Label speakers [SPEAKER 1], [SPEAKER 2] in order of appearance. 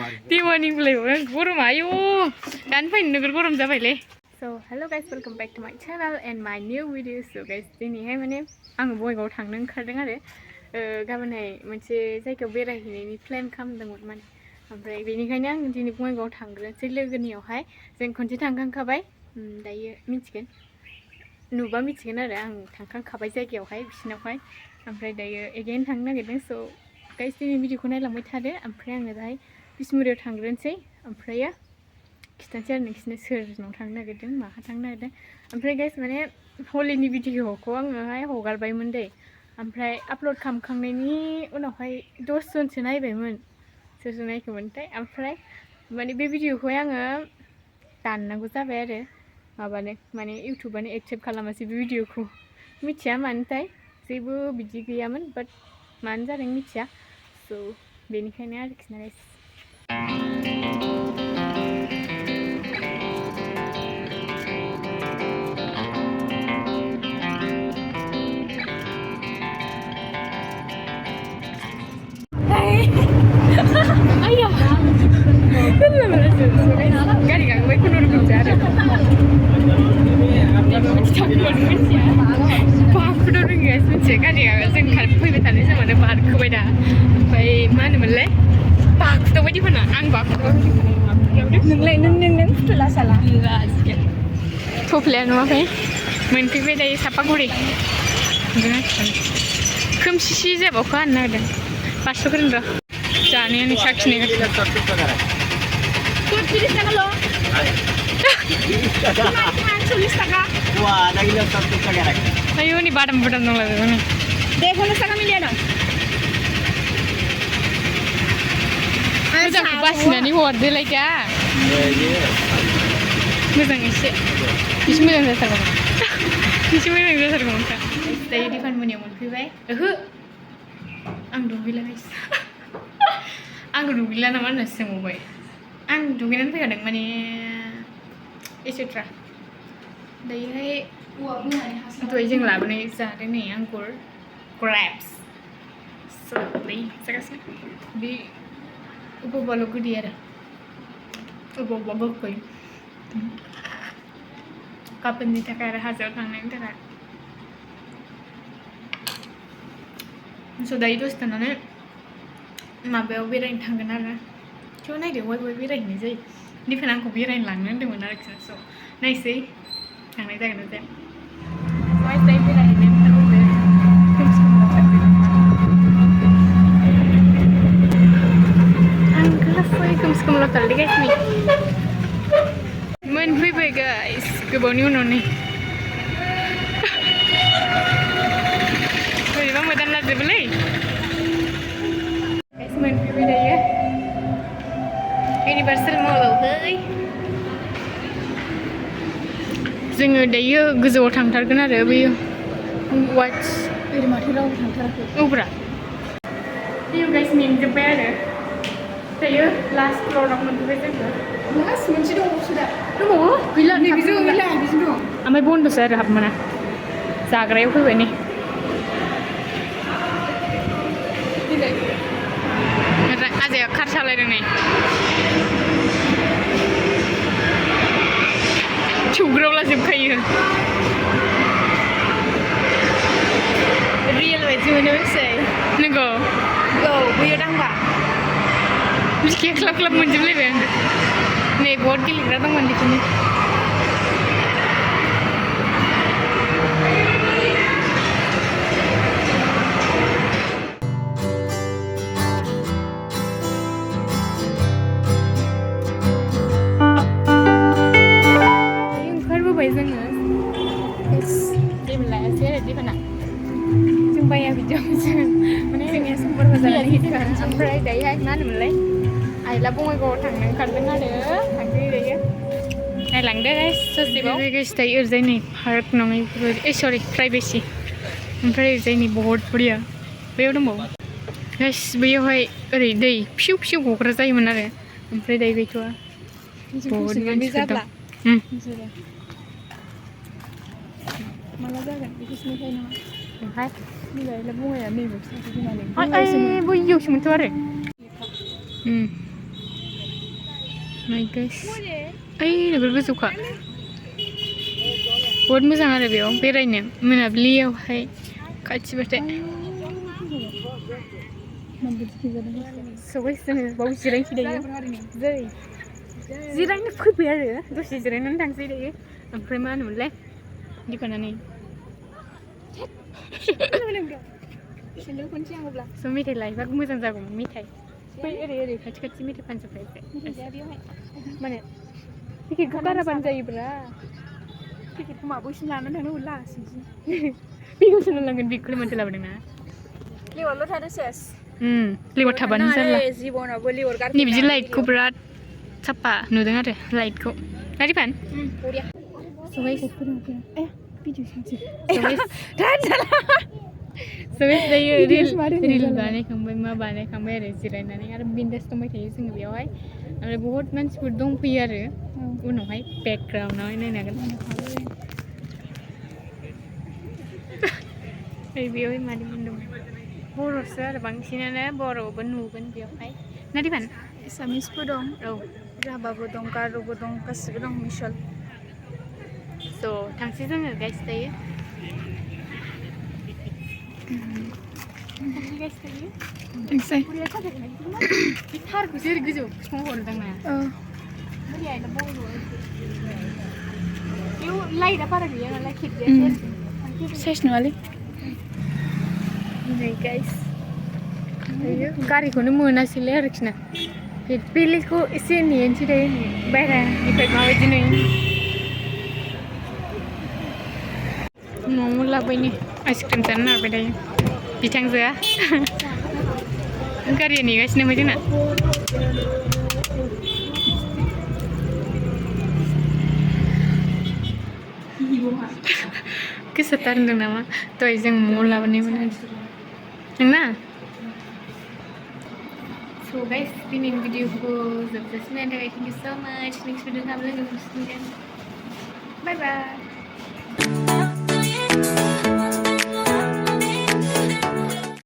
[SPEAKER 1] Morning play. Guru Mayo. Dan fine nugur gurum jabaile. So hello guys, welcome back to my channel and my new video. So guys, dini hai mane ang Bongyaigao थांनो ओंखारदों आरो गाबोनहाय मोनसे जायगायाव बेरायहैनायनि plan खालामदोंमोन माने ओमफ्राय बेनिखायनो आं दिनै बङाइगावआव थांग्रोनोसै लोगोनियावहाय जों खनसे थांखांखाबाय दायो मिथिगोन नुबा मिथिगोन आरो आं थांखांखाबाय जायगायावहाय बिसिनावहाय ओमफ्राय दायो एगेन थांनो नागिरदों स' गाइस दिनै भिडिअखौ नायलांबाय थादो ओमफ्राय आङो दाहाय बिसमुरियाव थांग्रोनोसै ओमफ्राय खिथानोसै आरो नोंसिनो सोरनाव थांनो नागिरदों माहा थांनो नागिरदों ओमफ्राय गाइस माने हलिनि भिडिअखौ आङोहाय हगारबायमोन दै ओमफ्राय आपल'ड खालामखांनायनि उनावहाय 10 जनसो नायबायमोन सोर नायखोमोनथाय ओमफ्राय माने बे भिडिअखौहाय आङो दाननांगौ जाबाय आरो माबानो माने इउटुबानो एक्सेप्ट खालामासै बे भिडिअखौ मिथिया मानोथाय जेबो बिदि गैयामोन बाट मानो जादों मिथिया स' बेनिखायनो आरोखि ना गाइस ayah गारि गाखोबाय खुनुरुखुम आरो बाखौथ' रोंगासिनो मिथिया गारि जों फैबाय थानाय समावनो बारखोबाय दा ओमफ्राय मा होनोमोनलाय बाखुदाव बायदि फाना आं बाखुदाव नोंलाय नों फुथुला साला थफ्लाया नुवाखै मोनफैबाय दायो सापागुरि खोमसि जाबावखौ हानो नागिरदों 500 ग्राम र' जानायानो साखिनाय 30 टाकाल' 40 टाका wah ada gila 100 टाका ayo nih badam dong lagi nih deh 50 टाका मिलिया dong मोजां बासिनानै हरदोलाय दा मोजां एसे मोजां जाथारगौमोन दायो दिफान मोनायाव मोनफैबाय ओहो आं दुगैला गाइस आंखौ दुगैला नामा होनना सोंबावबाय आं दुगैनानै फैखादों माने एसेट्रा दायोहाय दहाय जों लाबोनाय जादों नै आंगुर ग्रेप्स स' बै जागासिनो बे अबेबाल' गोदै आरो अबेबा गोखै गाबोननि थाखाय आरो हाजोआव थांनायनि थाखाय स' दायो दसे थानानै माबायाव बेरायनो थांगोन आरो थ' नायदो बयबो बेरायहैनाय जायो दिफान आंखौ बेरायनो लांनो होन्दोंमोन आरोखि स' नायसै थांनाय जागोन ना जाया दायो बेरायहैनो खोमसि खोमलावथारलै गाइस नै मोनफैबाय गाइस गोबावनि उनाव नै बोरैबा मोदान लाजोबोलै गाइस मोनफैबाय दायो इउनिभार्सेल मलावहाय जोङो दायो गोजौआव थांथारगोन आरो बैयो वाट्स ओरै माथो रावबो थांथाराखै औब्रा बेयो गाइस मेंजोब्बाय आरो दायो लास्ट फ्ल'राव मोनफैबाय जोङो लास्ट मोनसे दंबावोसो दा दंबावो गैला नै बिजों गैला बिजों दं ओमफ्राय बन्द'सो आरो हाबनो मोना जाग्रायाव फैबाय नै आजाया कार सालायदों नै थौग्रावलाजोबखायो रियेल बायदि मोनो मिथिबाय नंगौ औ बैयाव दांबा बिखाया ख्लाब ख्लाब मोनजोबलायबाय आं नै बहुत गेलेग्रा दंमोन बेखौनो जोङो जेबो लायासै आरो दिफाना जों बाया बिदियाव जों माने जोंनिया समफोर मोजाङै ओमफ्राय दायोहाय मा होनोमोनलाय आइला बङाइगावआव थांनो ओंखारदों आरो थांसै दायो नायलांदो गाइस ससेबाव गाइस दायो ओरैजाय नै पार्क नङै सरि प्राइभेसि ओमफ्राय ओरैजाय नै बहुत बरिया बैयाव दंबावो गाइस बैयावहाय ओरै दै फिउ फिउ गग्रा जायोमोन आरो ओमफ्राय दायो गैथ'वा बहुत मानसिफोर दं माला जागोन बेखौसो नुखायो नामा ओमफ्राय मिलायला बङाइया नैबेयावसो थांफैनानै बैयावसोमोनथ' आरो My guys ओइ नोगोर गोजौखा बहुद मोजां आरो बेयाव बेरायनो मोनाबिलियावहाय खाथिबाथाय सबाय जोङो बाव जिरायनोसै दायो जिरायनो फैबाय आरो दसे जिरायनानै थांसै दायो ओमफ्राय मा होनोमोनलाय दिखानानै स' मेथाइ लायबा मोजां जागौमोन मेथाइ बै ओरै खाथि खाथि मेथाइ फानजोब्बाय माने टिकेटखौ गाराबानो जायोब्रा टिकेटखौ माबोसिम लानानै थांनो हरला बेखौसो लांगोन बेखौलाय मानसि लाबोदोंना लिवारल' थादो सेस लिवार थाबानो जाला जिबनावबो लिवार गारगोन नै बिदि लाइटखौ बिराद साफा नुदों आरो लाइटखौ नारि फान बरिया सबाय सबाय दायो रिल बानायखांबाय मा बानायखांबाय आरो जिरायनानै आरो बिन्दास दंबाय थायो जोङो बेयावहाय आरो बहुत मानसिफोर दंफैयो आरो उनावहाय बेकग्राउन्डआवहाय नायनो हागोन बेयावहाय मादै दं बर'सो आरो बांसिनानो बर'बो नुगोन बेयावहाय नारि फान एसामिसबो दं औ राभाबो दं गार'बो दं गासिबो दं मिसल स' थांसै जोङो गाइस दायो थांसै बे थारखौसो ओरै गोजौ बिफाङाव हरदां ना बेयाव लाइटआ बारा गैया नालाय खेबजायासै साइज नङालै नै गाइस गारिखौनो मोनासैलै आरोखि ना बेलेगखौ एसे नेनोसै दायो बायह्रानिफ्राय माबायदि नुयो न'आव लाबोयनो आइसक्रिम जानो नागिरबाय दायो बिथांजोआ गारिया नेगासिनो ओमफ्राय जोंना गोसोथार होनदों नामा दहाय जों म'आव लाबोनायमोन नोंना स' गाइस दिनैनि भिडिअखौ जोबजासिम नायनो थाखाय थेंक इउ स' माच नेक्स्ट भिडिअ थाबा लोगो मोनसिगोन बाय बाय